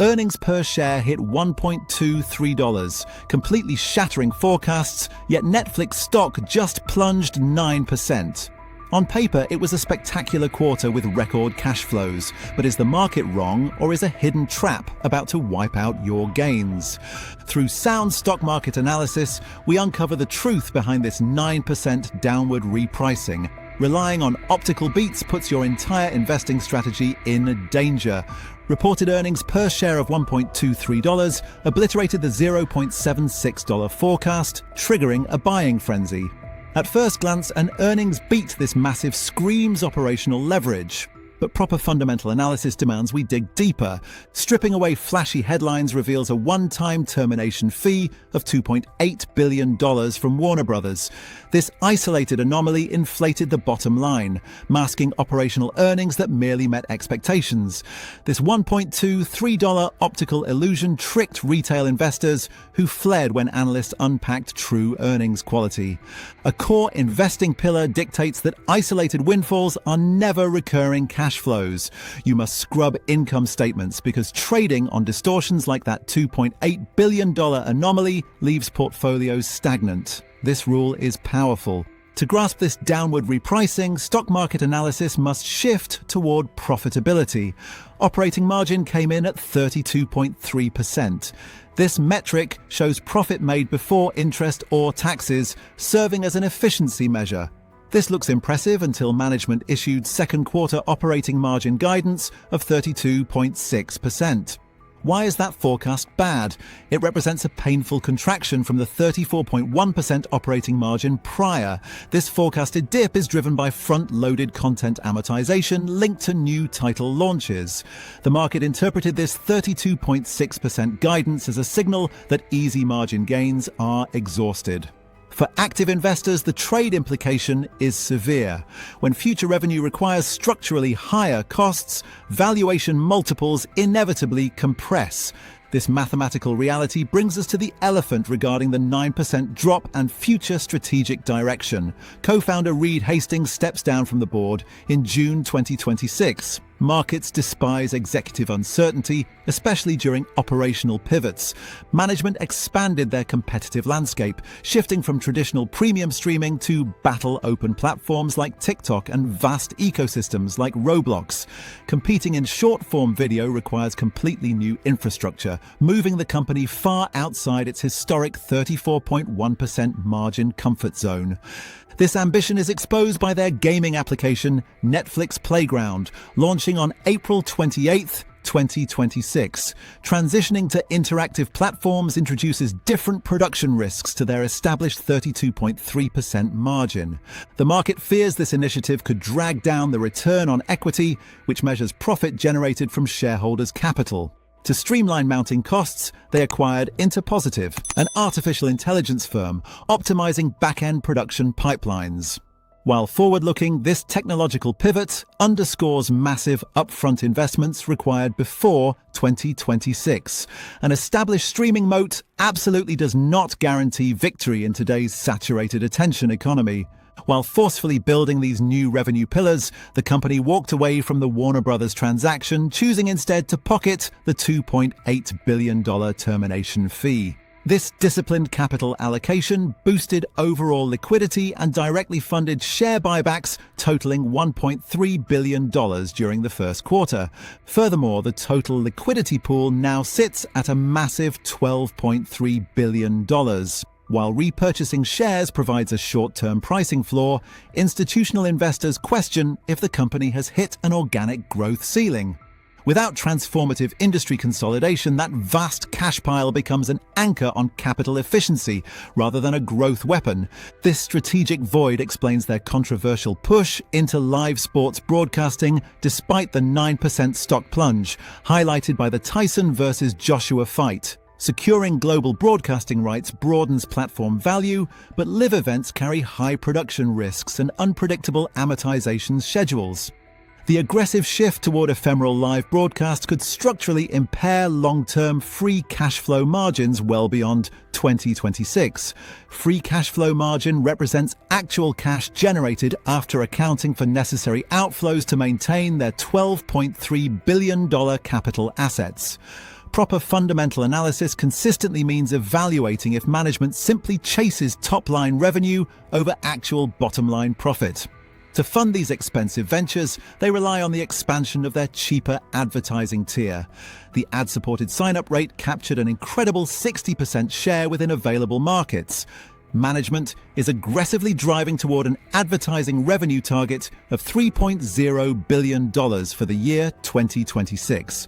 Earnings per share hit $1.23, completely shattering forecasts, yet Netflix stock just plunged 9%. On paper, it was a spectacular quarter with record cash flows, but is the market wrong, or is a hidden trap about to wipe out your gains? Through sound stock market analysis, we uncover the truth behind this 9% downward repricing. Relying on optical beats puts your entire investing strategy in danger. Reported earnings per share of $1.23 obliterated the $0.76 forecast, triggering a buying frenzy. At first glance, an earnings beat this massive screams operational leverage. But proper fundamental analysis demands we dig deeper. Stripping away flashy headlines reveals a one-time termination fee of $2.8 billion from Warner Brothers. This isolated anomaly inflated the bottom line, masking operational earnings that merely met expectations. This $1.23 optical illusion tricked retail investors who fled when analysts unpacked true earnings quality. A core investing pillar dictates that isolated windfalls are never recurring cash flows. You must scrub income statements because trading on distortions like that $2.8 billion anomaly leaves portfolios stagnant. This rule is powerful. To grasp this downward repricing, stock market analysis must shift toward profitability. Operating margin came in at 32.3%. This metric shows profit made before interest or taxes, serving as an efficiency measure. This looks impressive until management issued second quarter operating margin guidance of 32.6%. Why is that forecast bad? It represents a painful contraction from the 34.1% operating margin prior. This forecasted dip is driven by front-loaded content amortization linked to new title launches. The market interpreted this 32.6% guidance as a signal that easy margin gains are exhausted. For active investors, the trade implication is severe. When future revenue requires structurally higher costs, valuation multiples inevitably compress. This mathematical reality brings us to the elephant regarding the 9% drop and future strategic direction. Co-founder Reed Hastings steps down from the board in June 2026. Markets despise executive uncertainty, especially during operational pivots. Management expanded their competitive landscape, shifting from traditional premium streaming to battle open platforms like TikTok and vast ecosystems like Roblox. Competing in short-form video requires completely new infrastructure, moving the company far outside its historic 34.1% margin comfort zone. This ambition is exposed by their gaming application, Netflix Playground, launching on April 28, 2026. Transitioning to interactive platforms introduces different production risks to their established 32.3% margin. The market fears this initiative could drag down the return on equity, which measures profit generated from shareholders' capital. To streamline mounting costs, they acquired Interpositive, an artificial intelligence firm optimizing back-end production pipelines. While forward-looking, this technological pivot underscores massive upfront investments required before 2026. An established streaming moat absolutely does not guarantee victory in today's saturated attention economy. While forcefully building these new revenue pillars, the company walked away from the Warner Brothers transaction, choosing instead to pocket the $2.8 billion termination fee. This disciplined capital allocation boosted overall liquidity and directly funded share buybacks totaling $1.3 billion during the first quarter. Furthermore, the total liquidity pool now sits at a massive $12.3 billion. While repurchasing shares provides a short-term pricing floor, institutional investors question if the company has hit an organic growth ceiling. Without transformative industry consolidation, that vast cash pile becomes an anchor on capital efficiency rather than a growth weapon. This strategic void explains their controversial push into live sports broadcasting despite the 9% stock plunge, highlighted by the Tyson versus Joshua fight. Securing global broadcasting rights broadens platform value, but live events carry high production risks and unpredictable amortization schedules. The aggressive shift toward ephemeral live broadcast could structurally impair long-term free cash flow margins well beyond 2026. Free cash flow margin represents actual cash generated after accounting for necessary outflows to maintain their $12.3 billion capital assets. Proper fundamental analysis consistently means evaluating if management simply chases top-line revenue over actual bottom-line profit. To fund these expensive ventures, they rely on the expansion of their cheaper advertising tier. The ad-supported sign-up rate captured an incredible 60% share within available markets. Management is aggressively driving toward an advertising revenue target of $3.0 billion for the year 2026.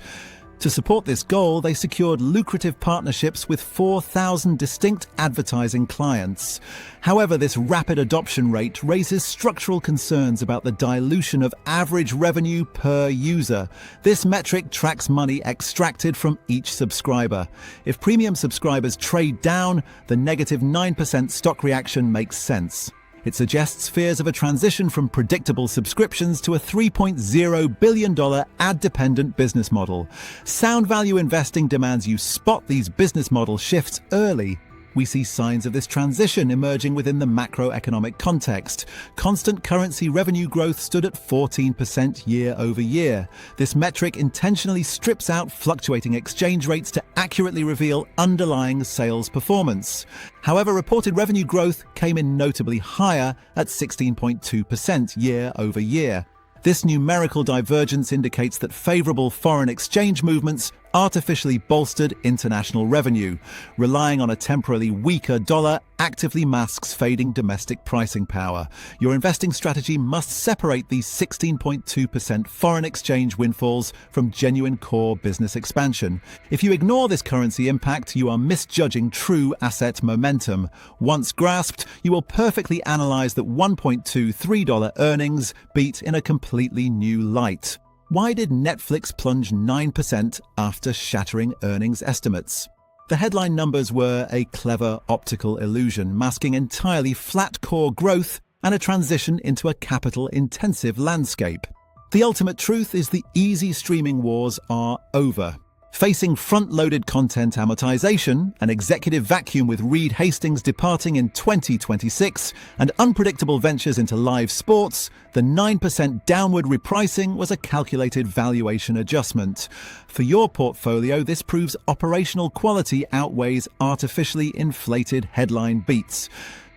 To support this goal, they secured lucrative partnerships with 4,000 distinct advertising clients. However, this rapid adoption rate raises structural concerns about the dilution of average revenue per user. This metric tracks money extracted from each subscriber. If premium subscribers trade down, the negative 9% stock reaction makes sense. It suggests fears of a transition from predictable subscriptions to a $3.0 billion ad-dependent business model. Sound value investing demands you spot these business model shifts early. We see signs of this transition emerging within the macroeconomic context. Constant currency revenue growth stood at 14% year over year. This metric intentionally strips out fluctuating exchange rates to accurately reveal underlying sales performance. However, reported revenue growth came in notably higher at 16.2% year over year. This numerical divergence indicates that favorable foreign exchange movements artificially bolstered international revenue. Relying on a temporarily weaker dollar actively masks fading domestic pricing power. Your investing strategy must separate these 16.2% foreign exchange windfalls from genuine core business expansion. If you ignore this currency impact, you are misjudging true asset momentum. Once grasped, you will perfectly analyze that $1.23 earnings beat in a completely new light. Why did Netflix plunge 9% after shattering earnings estimates? The headline numbers were a clever optical illusion, masking entirely flat core growth and a transition into a capital-intensive landscape. The ultimate truth is the easy streaming wars are over. Facing front-loaded content amortization, an executive vacuum with Reed Hastings departing in 2026, and unpredictable ventures into live sports, the 9% downward repricing was a calculated valuation adjustment. For your portfolio, this proves operational quality outweighs artificially inflated headline beats.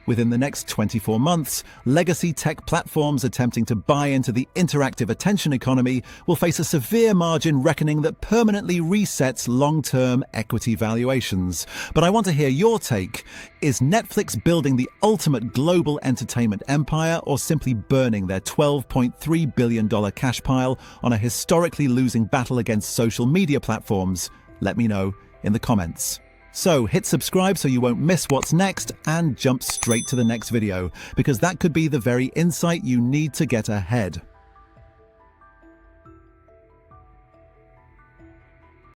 Within the next 24 months, legacy tech platforms attempting to buy into the interactive attention economy will face a severe margin reckoning that permanently resets long-term equity valuations. But I want to hear your take. Is Netflix building the ultimate global entertainment empire or simply burning their $12.3 billion cash pile on a historically losing battle against social media platforms? Let me know in the comments. So hit subscribe so you won't miss what's next and jump straight to the next video, because that could be the very insight you need to get ahead.